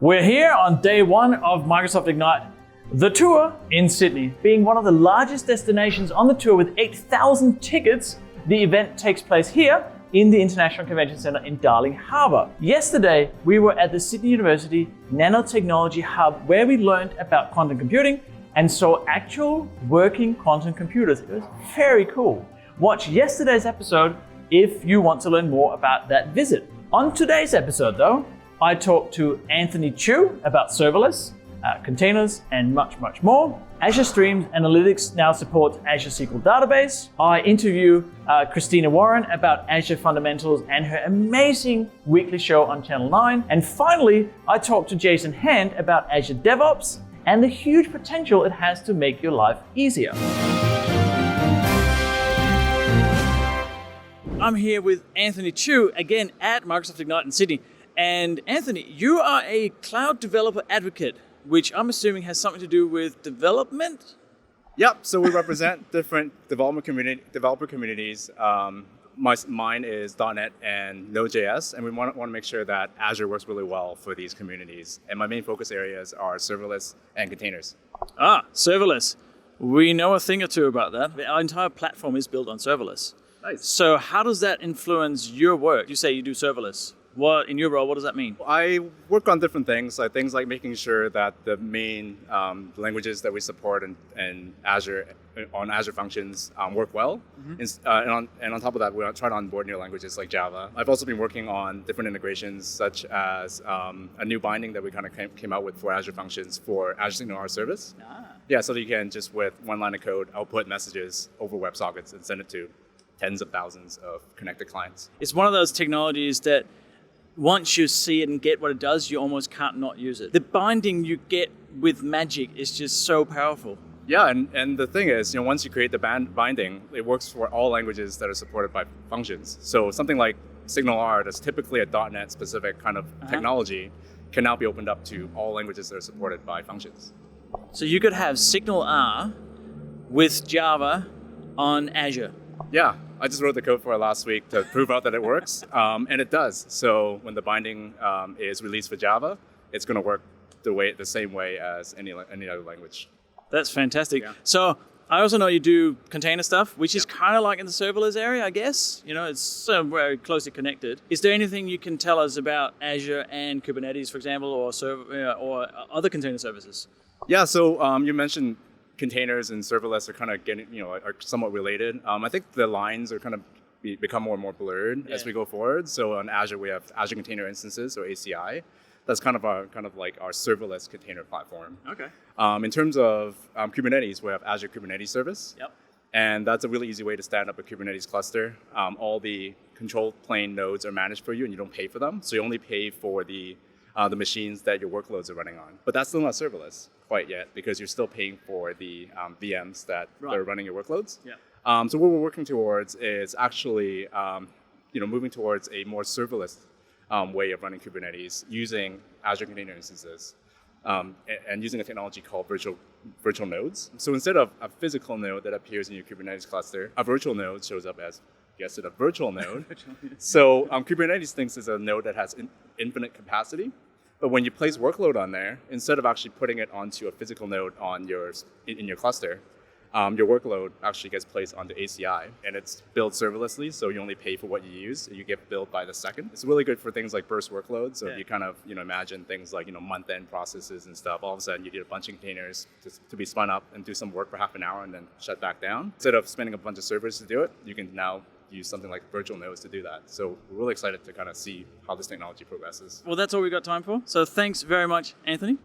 We're here on day one of Microsoft Ignite, the tour in Sydney. Being one of the largest destinations on the tour with 8,000 tickets, the event takes place here in the International Convention Centre in Darling Harbour. Yesterday, we were at the Sydney University Nanotechnology Hub where we learned about quantum computing and saw actual working quantum computers. It was very cool. Watch yesterday's episode if you want to learn more about that visit. On today's episode though, I talked to Anthony Chu about serverless, containers, and much, much more. Azure Stream Analytics now supports Azure SQL Database. I interview Christina Warren about Azure fundamentals and her amazing weekly show on Channel 9. And finally, I talked to Jason Hand about Azure DevOps and the huge potential it has to make your life easier. I'm here with Anthony Chu, again at Microsoft Ignite in Sydney. And Anthony, you are a cloud developer advocate, which I'm assuming has something to do with development? Yep, so we represent different developer communities. Mine is .NET and Node.js, and we want to make sure that Azure works really well for these communities. And my main focus areas are serverless and containers. Serverless. We know a thing or two about that. Our entire platform is built on serverless. Nice. So how does that influence your work? You say you do serverless. In your role, what does that mean? I work on different things, like making sure that the main languages that we support in Azure on Azure Functions work well. Mm-hmm. And on top of that, we're trying to onboard new languages like Java. I've also been working on different integrations, such as a new binding that we kind of came out with for Azure Functions for Azure Signal R service. Yeah, so that you can just with one line of code output messages over WebSockets and send it to tens of thousands of connected clients. It's one of those technologies that once you see it and get what it does, you almost can't not use it. The binding you get with magic is just so powerful. Yeah, and the thing is, once you create the binding, it works for all languages that are supported by functions. So something like Signal R, that's typically a .NET specific kind of technology, can now be opened up to all languages that are supported by functions. So you could have Signal R with Java on Azure. Yeah, I just wrote the code for it last week to prove out that it works, and it does. So when the binding is released for Java, it's going to work the same way as any other language. That's fantastic. Yeah. So I also know you do container stuff, which is kind of like in the serverless area, I guess. It's so very closely connected. Is there anything you can tell us about Azure and Kubernetes, for example, or other container services? Yeah. So you mentioned containers and serverless are kind of are somewhat related. I think the lines are kind of become more and more blurred as we go forward. So on Azure, we have Azure Container Instances, or ACI. That's kind of our serverless container platform. Okay. In terms of Kubernetes, we have Azure Kubernetes Service. Yep. And that's a really easy way to stand up a Kubernetes cluster. All the control plane nodes are managed for you, and you don't pay for them. So you only pay for the machines that your workloads are running on. But that's still not serverless quite yet, because you're still paying for the VMs that are running your workloads. Yeah. So what we're working towards is actually moving towards a more serverless way of running Kubernetes using Azure Container Instances and using a technology called virtual nodes. So instead of a physical node that appears in your Kubernetes cluster, a virtual node shows up as, guess it, a virtual node. So Kubernetes thinks it's a node that has infinite capacity. But when you place workload on there, instead of actually putting it onto a physical node in your cluster, your workload actually gets placed onto ACI, and it's built serverlessly, so you only pay for what you use, and you get billed by the second. It's really good for things like burst workloads. So if you kind of imagine things like month-end processes and stuff, all of a sudden you need a bunch of containers to be spun up and do some work for half an hour and then shut back down. Instead of spending a bunch of servers to do it, you can now use something like virtual nodes to do that. So we're really excited to kind of see how this technology progresses. Well, that's all we've got time for. So thanks very much, Anthony.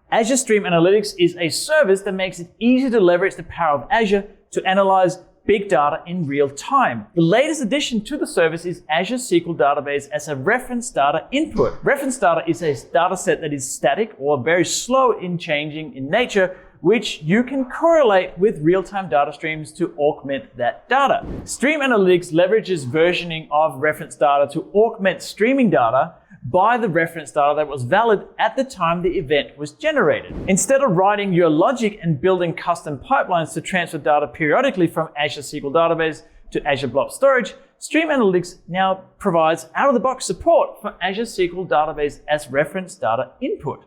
Azure Stream Analytics is a service that makes it easy to leverage the power of Azure to analyze big data in real time. The latest addition to the service is Azure SQL Database as a reference data input. Reference data is a data set that is static or very slow in changing in nature, which you can correlate with real-time data streams to augment that data. Stream Analytics leverages versioning of reference data to augment streaming data by the reference data that was valid at the time the event was generated. Instead of writing your logic and building custom pipelines to transfer data periodically from Azure SQL Database to Azure Blob Storage, Stream Analytics now provides out-of-the-box support for Azure SQL Database as reference data input.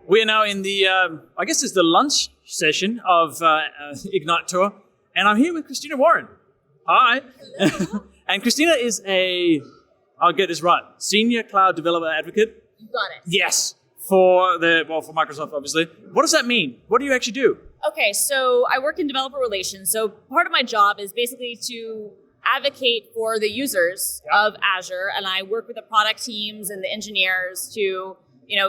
We are now in the, I guess it's the lunch session of Ignite Tour, and I'm here with Christina Warren. Hi. And Christina is I'll get this right, Senior Cloud Developer Advocate. You got it. Yes, for Microsoft, obviously. What does that mean? What do you actually do? Okay, so I work in developer relations. So part of my job is basically to advocate for the users of Azure, and I work with the product teams and the engineers to,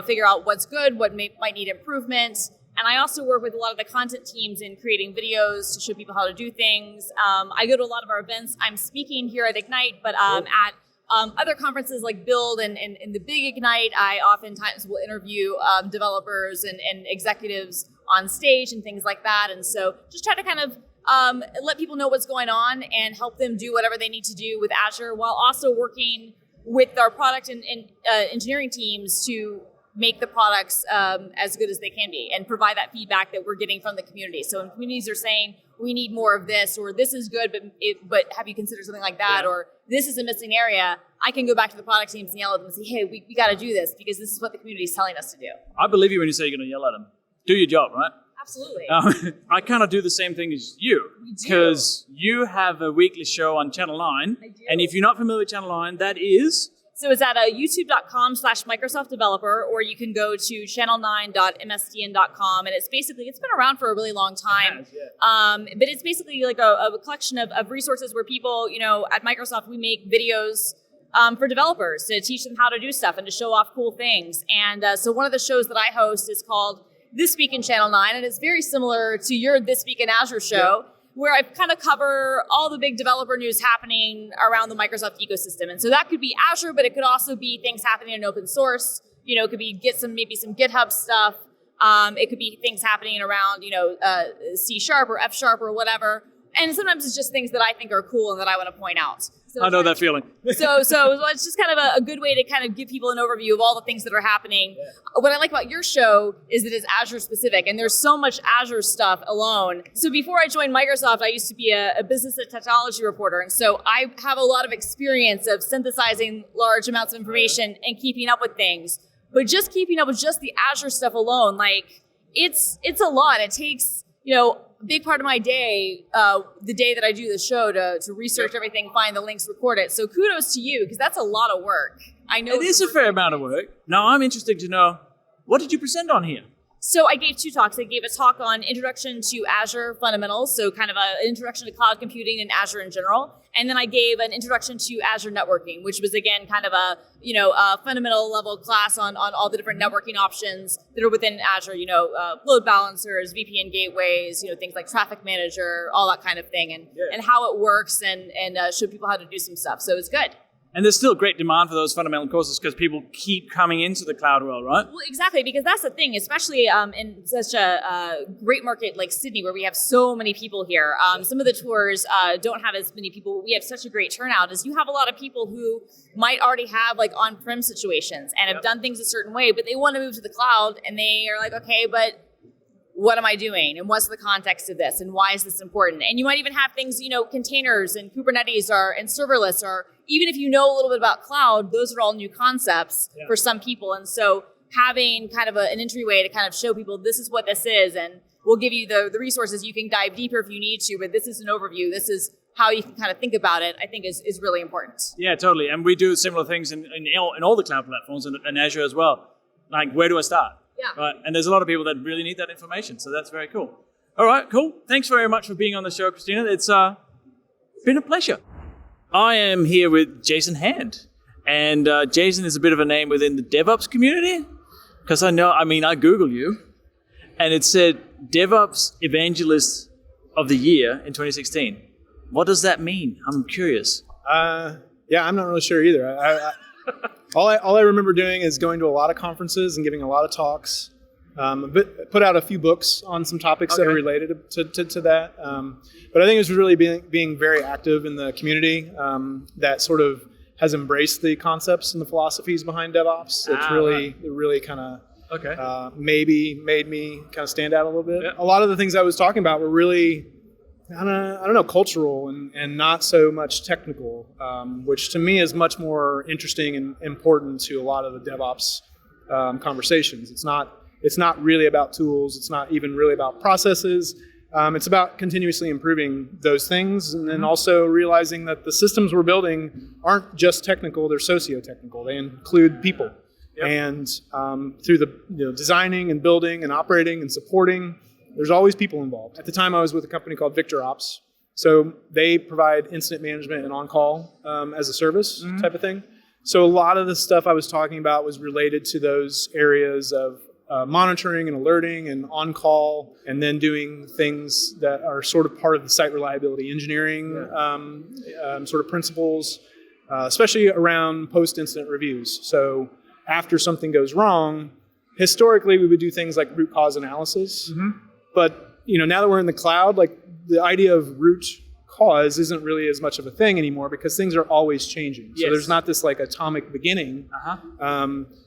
figure out what's good, what might need improvement. And I also work with a lot of the content teams in creating videos to show people how to do things. I go to a lot of our events. I'm speaking here at Ignite, but at other conferences like Build and the big Ignite, I oftentimes will interview developers and executives on stage and things like that. And so just try to kind of let people know what's going on and help them do whatever they need to do with Azure, while also working with our product and engineering teams to make the products as good as they can be and provide that feedback that we're getting from the community. So when communities are saying, we need more of this, or this is good, but have you considered something like that, or this is a missing area, I can go back to the product teams and yell at them and say, hey, we got to do this because this is what the community is telling us to do. I believe you when you say you're going to yell at them. Do your job, right? Absolutely. I kind of do the same thing as you, because you have a weekly show on Channel 9. I do. And if you're not familiar with Channel 9, that is... So it's at youtube.com/Microsoft Developer, or you can go to channel9.msdn.com, and it's been around for a really long time. It has, but it's basically like a collection of resources where people, at Microsoft, we make videos for developers to teach them how to do stuff and to show off cool things. And so one of the shows that I host is called This Week in Channel 9, and it's very similar to your This Week in Azure show, where I kind of cover all the big developer news happening around the Microsoft ecosystem. And so that could be Azure, but it could also be things happening in open source. It could be maybe some GitHub stuff. It could be things happening around, C# or F# or whatever. And sometimes it's just things that I think are cool and that I want to point out. So I know that feeling. So it's just kind of a good way to kind of give people an overview of all the things that are happening. Yeah. What I like about your show is that it's Azure specific, and there's so much Azure stuff alone. So before I joined Microsoft, I used to be a business and technology reporter. And so I have a lot of experience of synthesizing large amounts of information and keeping up with things. But just keeping up with just the Azure stuff alone, it's a lot. It takes, a big part of my day, the day that I do the show, to research everything, find the links, record it. So kudos to you, because that's a lot of work. I know it is a fair amount of work. Now I'm interested to know, what did you present on here? So I gave 2 talks. I gave a talk on Introduction to Azure Fundamentals, so kind of an introduction to cloud computing and Azure in general. And then I gave an introduction to Azure networking, which was, again, kind of a fundamental level class on all the different networking options that are within Azure, load balancers, VPN gateways, things like traffic manager, all that kind of thing, and how it works, and show people how to do some stuff. So it's good. And there's still great demand for those fundamental courses because people keep coming into the cloud world, right? Well, exactly, because that's the thing, especially in such a great market like Sydney, where we have so many people here. Some of the tours don't have as many people. We have such a great turnout, as you have a lot of people who might already have on-prem situations and have done things a certain way, but they want to move to the cloud, and they are like, okay, but what am I doing? And what's the context of this? And why is this important? And you might even have things, containers and Kubernetes and serverless, or even if you know a little bit about cloud, those are all new concepts for some people. And so having kind of an entryway to kind of show people this is what this is, and we'll give you the resources. You can dive deeper if you need to, but this is an overview. This is how you can kind of think about it, I think is really important. Yeah, totally. And we do similar things in all the cloud platforms and Azure as well. Like, where do I start? Yeah. Right. And there's a lot of people that really need that information. So that's very cool. All right, cool. Thanks very much for being on the show, Christina. It's been a pleasure. I am here with Jason Hand. And Jason is a bit of a name within the DevOps community. Because I Googled you. And it said DevOps Evangelist of the Year in 2016. What does that mean? I'm curious. I'm not really sure either. All I remember doing is going to a lot of conferences and giving a lot of talks. Put out a few books on some topics that are related to that. But I think it was really being very active in the community that sort of has embraced the concepts and the philosophies behind DevOps. It really kind of maybe made me kind of stand out a little bit. Yeah. A lot of the things I was talking about were really I don't know, cultural and not so much technical, which to me is much more interesting and important to a lot of the DevOps conversations. It's not really about tools. It's not even really about processes. It's about continuously improving those things, and then also realizing that the systems we're building aren't just technical; they're socio-technical. They include people, and through the designing and building and operating and supporting, there's always people involved. At the time, I was with a company called VictorOps, so they provide incident management and on-call as a service type of thing. So a lot of the stuff I was talking about was related to those areas of monitoring and alerting and on-call, and then doing things that are sort of part of the site reliability engineering sort of principles, especially around post-incident reviews. So after something goes wrong, historically we would do things like root cause analysis, but now that we're in the cloud, like the idea of root cause isn't really as much of a thing anymore because things are always changing. So there's not this like atomic beginning.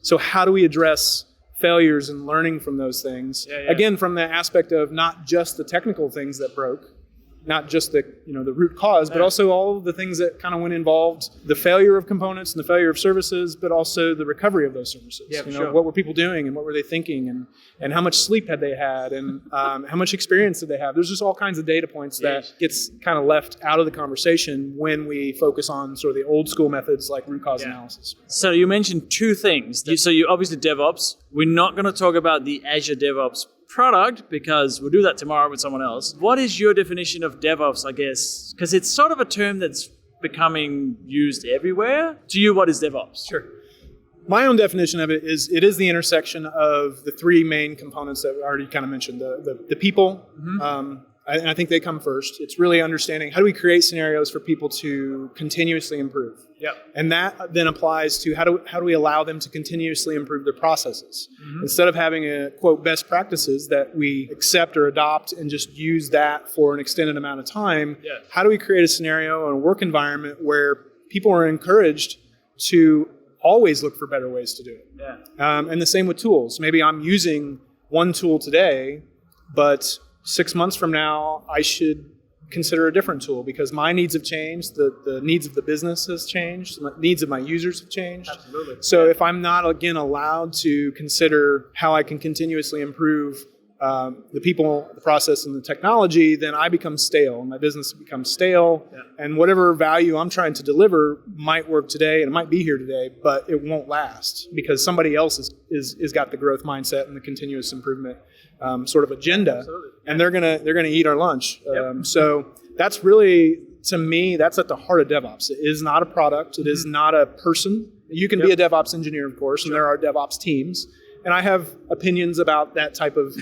So how do we address failures and learning from those things? Again, from the aspect of not just the technical things that broke, not just the the root cause, but also all of the things that kind of went involved the failure of components and the failure of services, but also the recovery of those services. What were people doing and what were they thinking, and how much sleep had they had, and how much experience did they have? There's just all kinds of data points that gets kind of left out of the conversation when we focus on sort of the old school methods like root cause analysis. So you mentioned two things. So you obviously DevOps. We're not going to talk about the Azure DevOps product because we'll do that tomorrow with someone else. What is your definition of DevOps, I guess? Because it's sort of a term that's becoming used everywhere. To you, what is DevOps? Sure. My own definition of it is the intersection of the three main components that we already kind of mentioned. The people, and I think they come first. It's really understanding how do we create scenarios for people to continuously improve. And that then applies to how do we allow them to continuously improve their processes. Instead of having a quote best practices that we accept or adopt and just use that for an extended amount of time, how do we create a scenario and a work environment where people are encouraged to always look for better ways to do it? And the same with tools. Maybe I'm using one tool today, but 6 months from now, I should consider a different tool because my needs have changed, the needs of the business has changed, the needs of my users have changed. Absolutely. So if I'm not, again, allowed to consider how I can continuously improve the people, the process, and the technology, then I become stale, and my business becomes stale, and whatever value I'm trying to deliver might work today, and it might be here today, but it won't last because somebody else is got the growth mindset and the continuous improvement sort of agenda, and they're gonna eat our lunch. So that's really, to me, that's at the heart of DevOps. It is not a product. It is not a person. You can be a DevOps engineer, of course, and there are DevOps teams. And I have opinions about that type of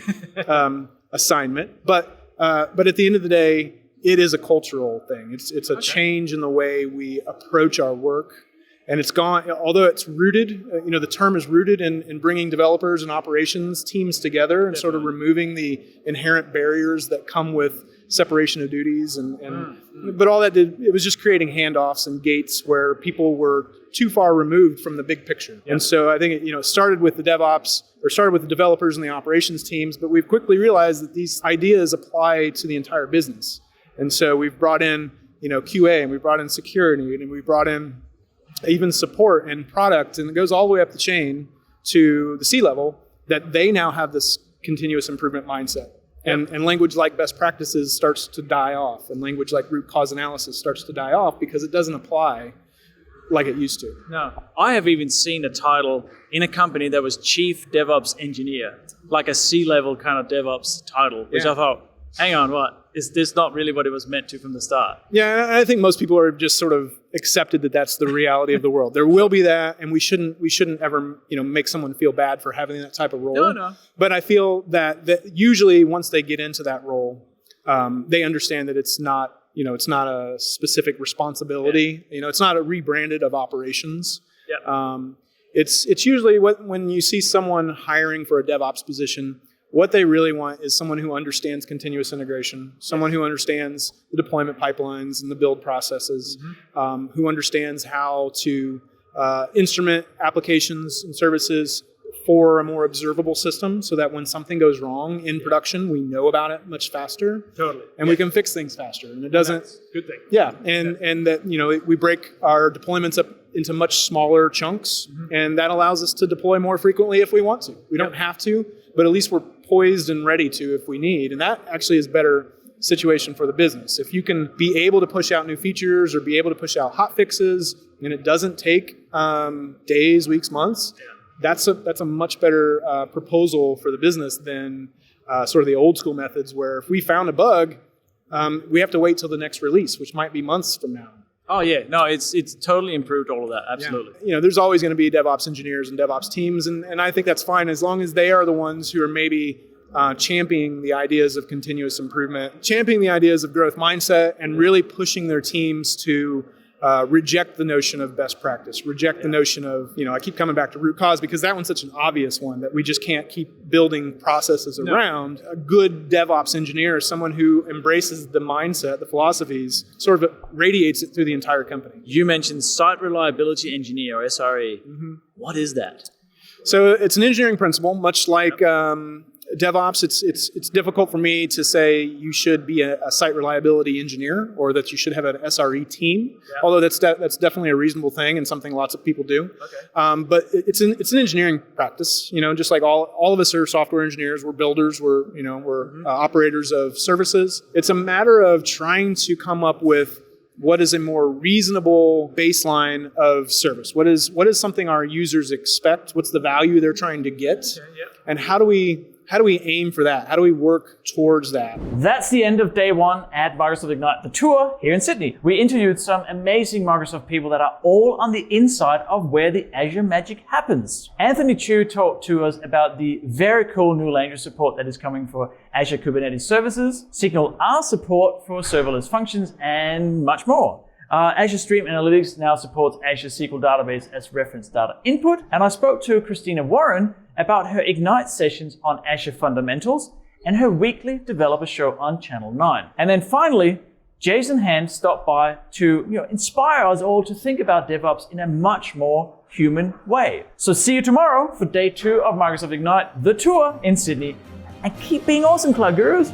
assignment, but at the end of the day, it is a cultural thing. It's a change in the way we approach our work, and it's gone. Although it's rooted, the term is rooted in bringing developers and operations teams together and sort of removing the inherent barriers that come with separation of duties, but all that did, it was just creating handoffs and gates where people were too far removed from the big picture. And so I think it started with the DevOps, or started with the developers and the operations teams, but we've quickly realized that these ideas apply to the entire business. And so we've brought in QA, and we brought in security, and we brought in even support and product, and it goes all the way up the chain to the C-level, that they now have this continuous improvement mindset. And language like best practices starts to die off, and language like root cause analysis starts to die off because it doesn't apply like it used to. No. I have even seen a title in a company that was Chief DevOps Engineer, like a C-level kind of DevOps title, which I thought, hang on, what? Is this not really what it was meant to from the start? Yeah, and I think most people are just sort of accepted that that's the reality of the world. There will be that, and we shouldn't ever make someone feel bad for having that type of role. No. But I feel that usually once they get into that role, they understand that it's not a specific responsibility. It's not a rebranded of operations. It's usually when you see someone hiring for a DevOps position, what they really want is someone who understands continuous integration, someone who understands the deployment pipelines and the build processes, who understands how to instrument applications and services for a more observable system so that when something goes wrong in production, we know about it much faster. Totally. And we can fix things faster. And it doesn't. That's a good thing. Yeah. And that, we break our deployments up into much smaller chunks. And that allows us to deploy more frequently if we want to. We don't have to, but at least we're poised and ready to if we need. And that actually is better situation for the business. If you can be able to push out new features or be able to push out hot fixes, and it doesn't take days, weeks, months, that's a much better proposal for the business than sort of the old school methods where if we found a bug, we have to wait till the next release, which might be months from now. Oh yeah, no, it's totally improved all of that, absolutely. Yeah. There's always going to be DevOps engineers and DevOps teams, and I think that's fine as long as they are the ones who are maybe championing the ideas of continuous improvement, championing the ideas of growth mindset, and really pushing their teams to reject the notion of best practice, reject the notion of, I keep coming back to root cause because that one's such an obvious one that we just can't keep building processes around. A good DevOps engineer is someone who embraces the mindset, the philosophies, sort of radiates it through the entire company. You mentioned Site Reliability Engineer, or SRE. What is that? So it's an engineering principle, much like DevOps. It's difficult for me to say you should be a site reliability engineer or that you should have an SRE team, although that's definitely a reasonable thing and something lots of people do. Okay. But it's an engineering practice. Just like all of us are software engineers, we're builders, we're operators of services. It's a matter of trying to come up with what is a more reasonable baseline of service. What is something our users expect? What's the value they're trying to get? And how do we aim for that? How do we work towards that? That's the end of day one at Microsoft Ignite, the tour here in Sydney. We interviewed some amazing Microsoft people that are all on the inside of where the Azure magic happens. Anthony Chu talked to us about the very cool new language support that is coming for Azure Kubernetes Services, Signal R support for serverless functions, and much more. Azure Stream Analytics now supports Azure SQL Database as reference data input. And I spoke to Christina Warren about her Ignite sessions on Azure Fundamentals and her weekly developer show on Channel 9. And then finally, Jason Hand stopped by to inspire us all to think about DevOps in a much more human way. So see you tomorrow for day 2 of Microsoft Ignite, the tour in Sydney. And keep being awesome, Cloud Gurus.